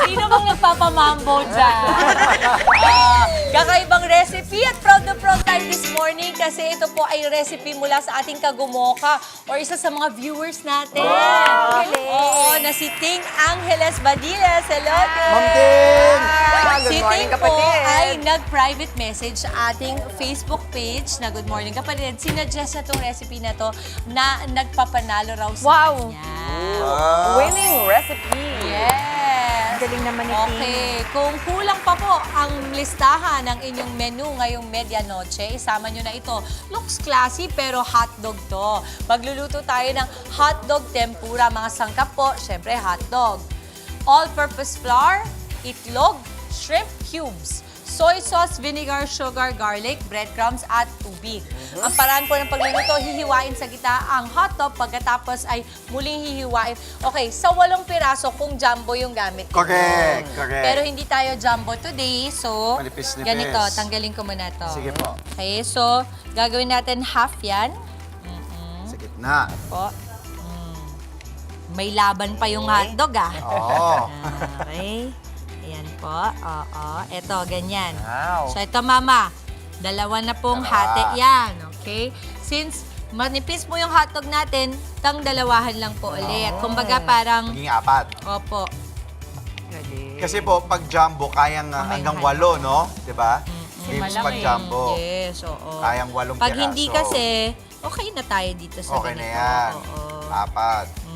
Sino bang nagpapamambo dyan? Kakaibang recipe at proud na proud tayo this morning kasi ito po ay recipe mula sa ating kagumoka or isa sa mga viewers natin. Oo, na si Ting Angeles Badiles. Hello, Ting! Ma'am Ting! Si Ting po ay nag-private message sa ating Facebook page na Good Morning Kapatid. Sinuggest na itong recipe na to na nagpapanalo raw sa kanya. Winning recipe. Yes! Galing naman ni Okay, kung kulang pa po ang listahan ng inyong menu ngayong medianoche, isama nyo na ito. Looks classy pero hotdog to. Magluluto tayo ng hotdog tempura, mga sangkap po, syempre hotdog. All-purpose flour, itlog, shrimp cubes, soy sauce, vinegar, sugar, garlic, breadcrumbs, at tubig. Ang paraan po ng pagluluto, hihiwain sa gitna ang hotdog, pagkatapos ay muling hihiwain. Okay, sa 8 piraso kung jumbo yung gamit. Correct. Pero hindi tayo jumbo today, so Manipis-nipis. ganito, tanggalin ko muna to. Sige po. Okay, so gagawin natin half yan. Sa gitna. Po. May laban pa yung hotdog Oo. Okay. Ayan po. Oo. Ito, ganyan. Wow. So, ito, mama. Dalawa na pong hati yan. Okay? Since manipis mo yung hotdog natin, dalawahan lang po ulit. Kumbaga, parang... Maging 4. Opo. Kasi po, pag jumbo, kayang hanggang 8, no? Diba? Games pag jumbo. Yes, oo. Kayang 8 Pag piraso. hindi kasi, okay na tayo dito sa Okay ganito. na yan. Oo. 4.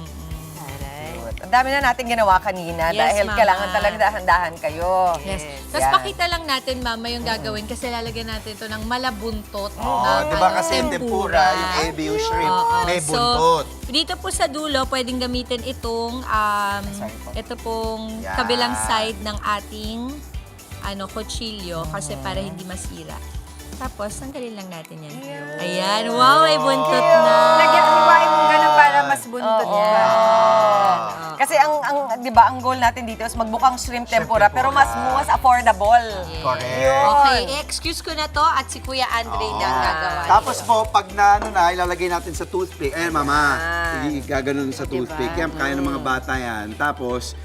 Ang dami na natin ginawa kanina Yes, dahil Mama. kailangan talaga dahan-dahan kayo. Yes. Tapos Yan. pakita lang natin, mama, yung gagawin kasi lalagyan natin ito ng malabuntot Oo, na diba kasi yung tempura, yung ebi, yung shrimp, Oo. may So, buntot. dito po sa dulo, pwedeng gamitin itong, ito pong Yan. kabilang side ng ating kutsilyo kasi para hindi masira. Tapos, tanggalin lang natin yan. Ayan. Wow, may buntot na. Hiwain mo ganun para mas buntot Oo. ka. Kasi di ba, ang goal natin dito is magbukang shrimp tempura, pero mas affordable. Correct. Okay, excuse ko na to at si Kuya Andre na ang gagawa. Tapos po, pag ilalagay natin sa toothpick. Ayan, mama. Gaganon sa toothpick. Yan, kaya ng mga bata yan. Tapos,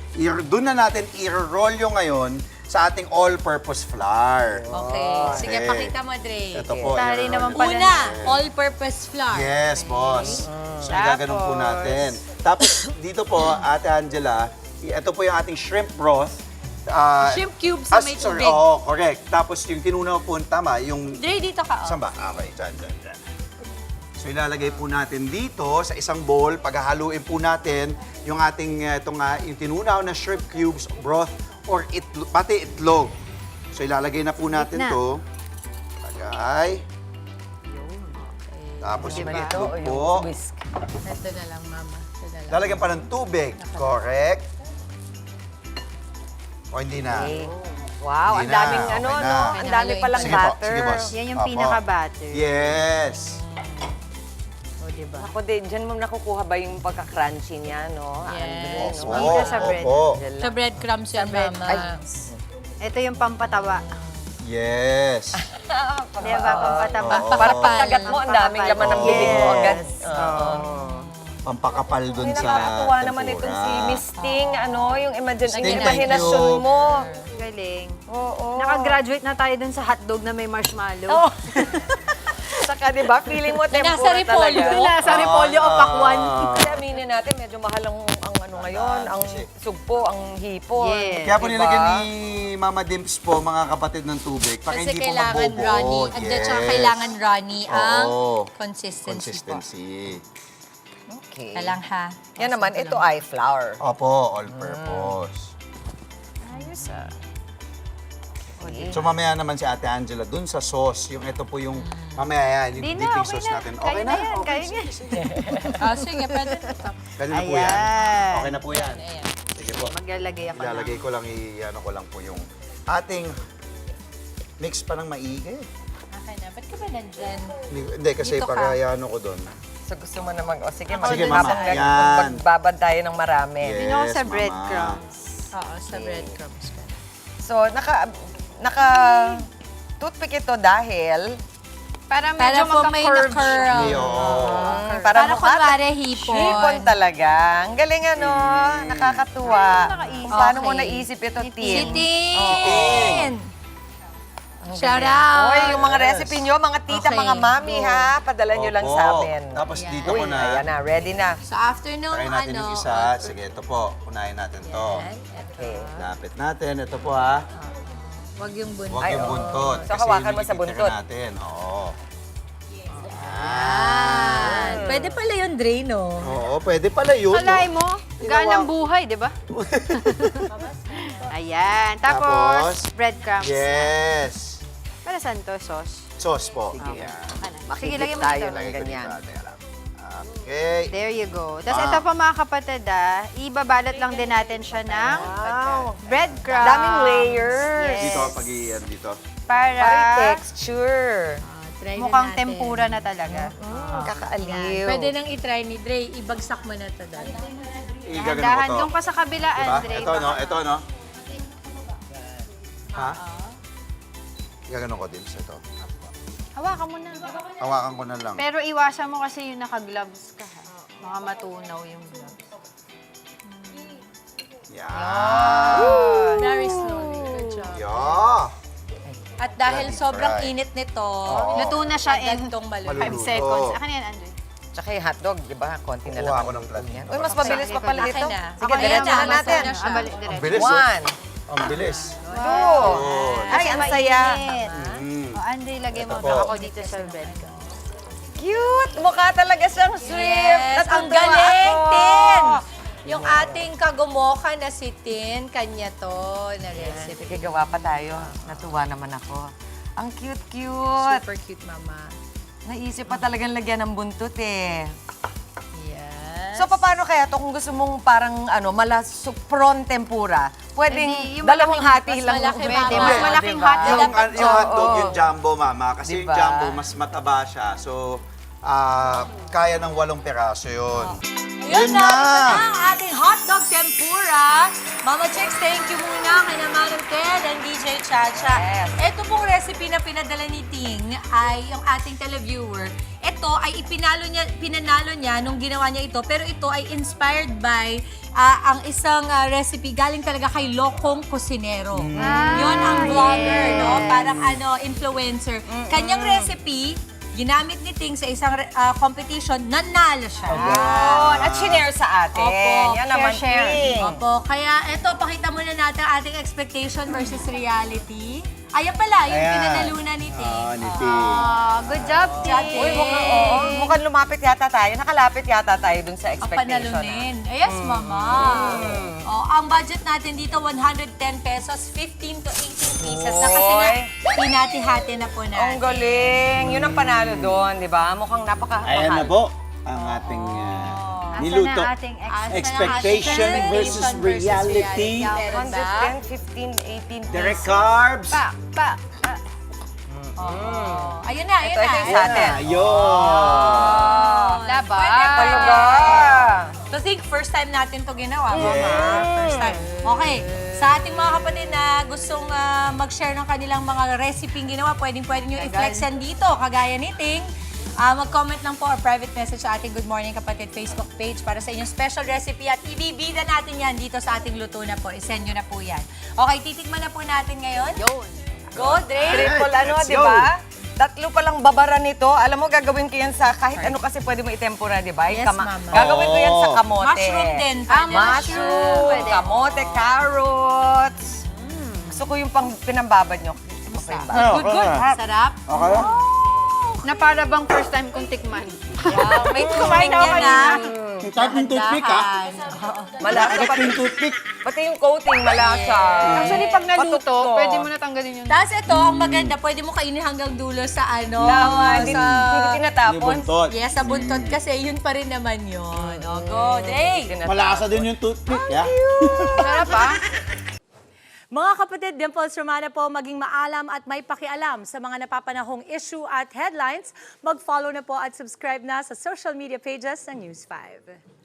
doon na natin i-roll yung ngayon sa ating all-purpose flour. Okay. Sige, pakita mo, Dre. Ito po. Tari i-roll. naman pala. Una, all-purpose flour. Yes, boss. So, gaganon po natin. Tapos, dito po, Ate Angela, ito po yung ating shrimp broth. Shrimp cubes na may tubig. Oo, correct. Tapos, yung tinunaw po, tama, yung... Dre, dito ka. Saan ba? Okay, dyan. So, ilalagay po natin dito sa isang bowl. Paghahaluin po natin yung ating yung tinunaw na shrimp cubes, broth, or pati itlog. So, ilalagay na po natin to. Lagay. Tapos yung itlog po. Whisk. Ito na lang, mama. Ito na lang. Lalagyan pa ng tubig. Correct. O hindi na? Wow, ang Hindi na, daming okay na. Ang dami palang Sige po, butter. sige boss. Yan yung Opo. pinaka-butter. Yes. O, diba? Ako din, dyan mo nakukuha ba yung pagka-crunchy niya, no? Yes. Andre, no? Opo, Dito sa bread. opo. Sa breadcrumbs yan, bread. mama. Ay, Ito yung pampatawa. Yes. Diba? Pampatawa. Oo. para pagkagat mo, ang daming laman ng bibig mo agad. Pampakapal dun Ay, sa nakakatuwa naman tempura. itong si Miss Ting, ang imagine, ang Ting, imahinasyon thank you. mo. Galing. Oo. Nakagraduate na tayo dun sa hotdog na may marshmallow. Oh. Saka, di ba, feeling mo tempura nasa repolyo. talaga. Nasa repolyo o pakwan. Kasi aminin natin, medyo mahal ang ngayon, ang sugpo, ang hipon. Yes. Kaya po Diba? nilagyan ni Mama Dimps po, mga kapatid ng tubig, para Kasi hindi po kailangan magbobo. runny. At saka kailangan runny ang Oo. consistency po. Consistency. Okay. Kalang ha. Yan naman, ito ay flour. Opo, all-purpose. Ayos ah. So mamaya naman si Ate Angela, dun sa sauce, yung ito po yung, mamaya yan, yung Di dipping na, okay sauce na. natin. Kaya na yan, Okay, kaya sige, na. sige. Sige, pwede na ito. Pwede na po yan. Ayan. Okay na po yan. Ayan. Sige po. Maglalagay ako Ilalagay ko lang, ano ko lang po yung ating mix pa ng maigi. Okay na. Ba't ka ba nandyan? Hindi, kasi Dito ka. para ano ko doon. So gusto mo naman, sige, Sige, habang Mama. Yan. magbabad tayo ng marami. Yes, Dino ako sa Mama. breadcrumbs. Oo, sa breadcrumbs ka. So, naka toothpick ito dahil Para Para medyo po may magka-curve na-curl. siya. Oo. para Para Para mukha kunwari hipon. Hipon talaga. Ang galing ano, nakakatuwa. Kung paano mo Okay. naisip ito, Si Tin? Tin! Shout out! Oy, yung mga recipe nyo, mga tita, Okay. mga mami ha, padala nyo lang Opo. sa amin. Tapos dito Uy, ko na. ayan na, ready na. So after nung Try natin ano... yung isa. Sige, ito po. Unahin natin to. Okay. Lapit natin. Ito po ha. Wag yung buntot. Huwag yung oo. buntot. So, kasi hawakan yun mo sa yung buntot. natin. Oo. Yan. Pwede pala yung drain, no? Oo, pwede pala yun. Alay no? mo, ganang buhay, di ba? Ayan. Tapos, breadcrumbs. Yes. Para saan to, sauce? Sauce po. Sige. Sige, lagyan mo tayo dito. ng Lagay ko ganyan. dito. Teka lang. Okay. There you go. Tapos ito pa mga kapatid ibabalot lang din natin siya ng Wow. breadcrumbs. Daming layers. Yes. Dito, pag-iyan dito. Para Parang texture. Try na mukhang natin. tempura na talaga. Kakaaliw. Pwede nang itry ni Dre. Ibagsak mo na ito doon. Igagano Dahan ko to. doon pa sa kabila, Diba? Andre. Ito, no? baka- Ito, no? Ha? Igagano ko din sa ito. Hawakan mo na. Hawakan ko na lang. Pero iwasan mo kasi yung naka-gloves ka. Ha? Mga matunaw yung gloves. Yan. Very slowly. Good job. Yeah. At dahil Ready sobrang fry. init nito, Luto na siya in agad tong maluluto. 5 Maluluto. seconds. Akin yan, Andre. Tsaka yung hotdog, di ba? Konti na Kukuha lang. ako ng plat. Uy, mas mabilis pa pala Akin ito. na. Sige, Ayan diretso na, na natin. masaya siya. Balik Ang diretso. bilis, oh. One, Ang bilis. two. Ay, ang saya. Mm. O, Andre, lagay mo Ito po. ako dito sa breadcrumbs. Cute! Mukha talaga siyang shrimp. Yes, ang Natutuwa galing, ako. Tin! Yung ating kagumoka na si Tin, kanya to na recipe. Sige, gawa pa tayo. Natuwa naman ako. Ang cute-cute. Super cute, mama. Naisip pa talagang lagyan ng buntot eh. Yes. So, paano kaya to kung gusto mong parang prawn tempura? Pwedeng Hindi, yung dalawang hati mas lang. malaki, Pwede, mama. mas malaking Diba? hotdog. Yung, dapat yung hotdog, oo. yung jumbo, mama. Kasi Diba? yung jumbo, mas mataba siya. So, kaya ng 8 peraso yun. Yun na, ang ating hotdog tempura. Mama Chicks, thank you muna kay Manong Ted and DJ Chacha. Yes. Ito pong recipe na pinadala ni Ting ay yung ating televiewer. Ito ay pinanalo niya nung ginawa niya ito. Pero ito ay inspired by ang isang recipe galing talaga kay Lokong Kusinero. Yun ang vlogger, no? Parang influencer. Kanyang recipe, ginamit ni Ting sa isang competition, nanalo siya. Yun. At shinare sa atin. Opo, Yan naman, share. Ting. Opo, kaya eto, pakita muna natin ang ating expectation versus reality. Ayan pala, yung Ayan. pinanalunan ni Ting. Ni Ting. Good job, Ting. Uy, mukhang lumapit yata tayo. Nakalapit yata tayo dun sa Ang expectation. panalunin. Yes, mama. Oh, ang budget natin dito, 110 pesos, 15 to 18 pieces na kasi Oy. na pinati-hati na po natin. Ang galing. Yun ang panalo doon, di ba? Mukhang napaka Ayan na po ang ating niluto. Asa na ating Expectation versus reality. Meron ba? 110, 15, 18 Direct pieces. carbs. Ayun na, ayun Ito na. yung sa atin. Ayun. Laba. Talaga. So, think first time natin to ginawa, mama. First time. Okay. Sa ating mga kapatid na gustong mag-share ng kanilang mga recipe ginawa, pwedeng nyo i-flex yan dito, kagaya ni Ting. Mag-comment lang po or private message sa ating Good Morning Kapatid Facebook page para sa inyong special recipe at ibibida natin yan dito sa ating luto na po. I-send nyo na po yan. Okay, titikman na po natin ngayon. Yun. Go, Dre! Triple Let's di go. ba? Tatlo palang babara nito. Alam mo, gagawin ko yan sa kahit ano kasi pwede mo itempura, di ba? Yes, Mama. Gagawin ko yan sa kamote. Mushroom din. pwede. Mushroom, Pwede. kamote, carrots. Gusto ko yung pinambabad nyo. Kumusta? Ano, Good, good. ano? Sarap. Okay? Na para bang first time kong tikman. Wow, may tubig yan na. Yung type ng toothpick, ha? Malasa Agad pati, yung toothpick. pati yung coating, malasa. Actually, pag naluto, Patutok. pwede mo na tanggalin yun. Tapos ito, ang maganda, pwede mo kainin hanggang dulo sa Tama, hindi sa... tinatapon. Yung buntot. Yes, sa buntot kasi yun pa rin naman yun. O, go, Dre! Malasa din yung toothpick, ha? Sarap, ah. Mga kapatid, Dimples Romana po, maging maalam at may pakialam sa mga napapanahong issue at headlines. Mag-follow na po at subscribe na sa social media pages ng News 5.